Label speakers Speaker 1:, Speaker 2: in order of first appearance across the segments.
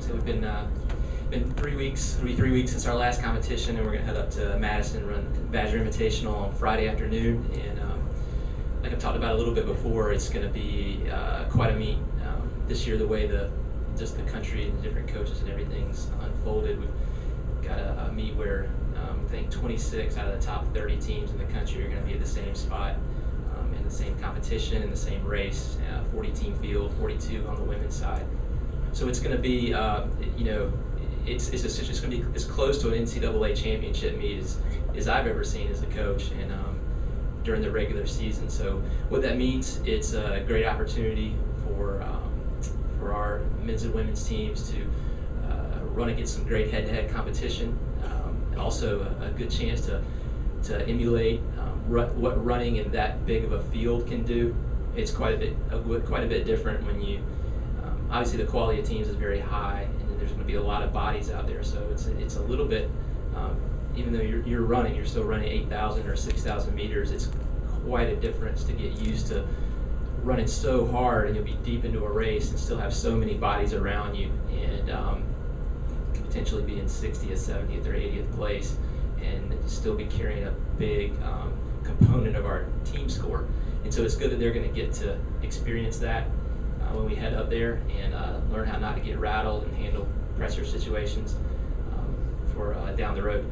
Speaker 1: So we've been 3 weeks. It'll be 3 weeks since our last competition, and we're going to head up to Madison and run the Badger Invitational on Friday afternoon. And like I've talked about a little bit before, it's going to be quite a meet. This year, the way just the country and the different coaches and everything's unfolded, we've got a meet where I think 26 out of the top 30 teams in the country are going to be at the same spot in the same competition, in the same race, 40-team field, 42 on the women's side. So it's going to be, it's going to be as close to an NCAA championship meet as I've ever seen as a coach, and during the regular season. So what that means, it's a great opportunity for our men's and women's teams to run against some great head-to-head competition, and also a good chance to emulate what running in that big of a field can do. It's quite a bit different when you obviously the quality of teams is very high, and then there's going to be a lot of bodies out there. So it's a little bit, even though you're still running 8,000 or 6,000 meters. It's quite a difference to get used to running so hard, and you'll be deep into a race and still have so many bodies around you, and could potentially be in 60th, 70th, or 80th place, and still be carrying a big component of our team score. And so it's good that they're going to get to experience that when we head up there, and learn how not to get rattled and handle pressure situations for down the road.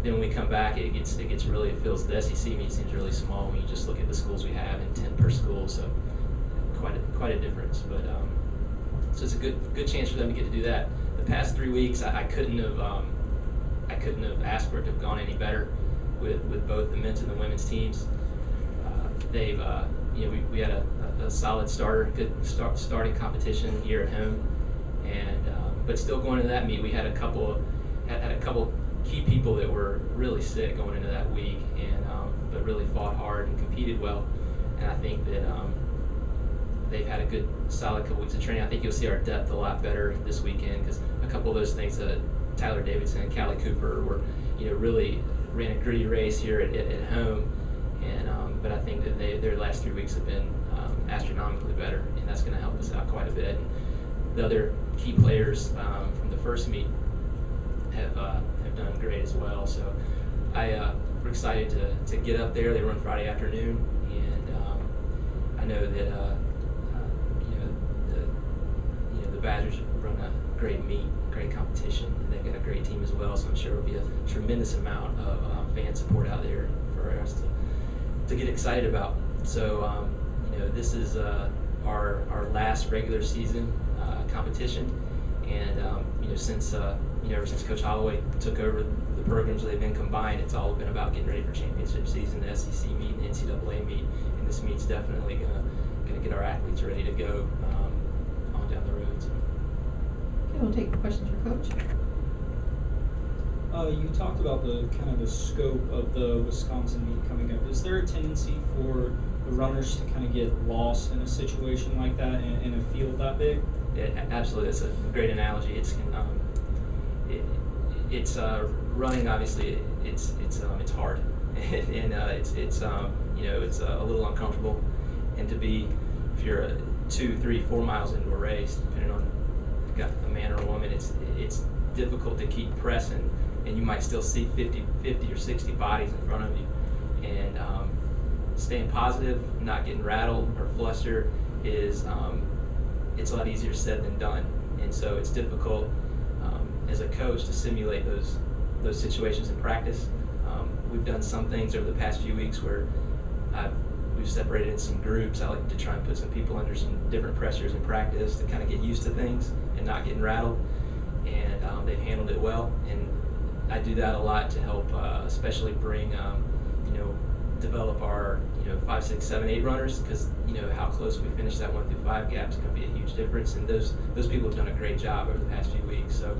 Speaker 1: Then when we come back, it feels the SEC meet seems really small when you just look at the schools we have, and 10 per school, so quite a difference. But so it's a good chance for them to get to do that. The past 3 weeks, I couldn't have asked for it to have gone any better with both the men's and the women's teams. They've we had a solid good starting competition here at home, and but still going into that meet, we had a couple key people that were really sick going into that week, and but really fought hard and competed well. And I think that they've had a good solid couple weeks of training. I think you'll see our depth a lot better this weekend, because a couple of those things that Tyler Davidson and Callie Cooper were really ran a gritty race here at home, and but I think that their last 3 weeks have been astronomically better, and that's going to help us out quite a bit. And the other key players from the first meet have done great as well. So we're excited to get up there. They run Friday afternoon, and I know that the Badgers run a great meet, great competition, and they've got a great team as well. So I'm sure there'll be a tremendous amount of fan support out there for us to get excited about. So this is our last regular season competition, and since ever since Coach Holloway took over the programs, they've been combined. It's all been about getting ready for championship season, the SEC meet, and the NCAA meet, and this meet's definitely gonna get our athletes ready to go on down the road. So.
Speaker 2: Okay, we'll take questions for Coach.
Speaker 3: You talked about the scope of the Wisconsin meet coming up. Is there a tendency for the runners to kind of get lost in a situation like that in a field that big?
Speaker 1: Yeah, absolutely. That's a great analogy. It's running. Obviously, it's hard, and it's a little uncomfortable. And if you're 2, 3, 4 miles into a race, depending on if you've got a man or a woman, it's difficult to keep pressing, and you might still see 50 or 60 bodies in front of you, and staying positive, not getting rattled or flustered is it's a lot easier said than done. And so it's difficult as a coach to simulate those situations in practice. We've done some things over the past few weeks where we've separated in some groups. I like to try and put some people under some different pressures in practice to kind of get used to things and not getting rattled, and they've handled it well. And I do that a lot to help especially bring develop our 5, 6, 7, 8 runners, because how close we finish that 1 through 5 gap is going to be a huge difference, and those people have done a great job over the past few weeks. So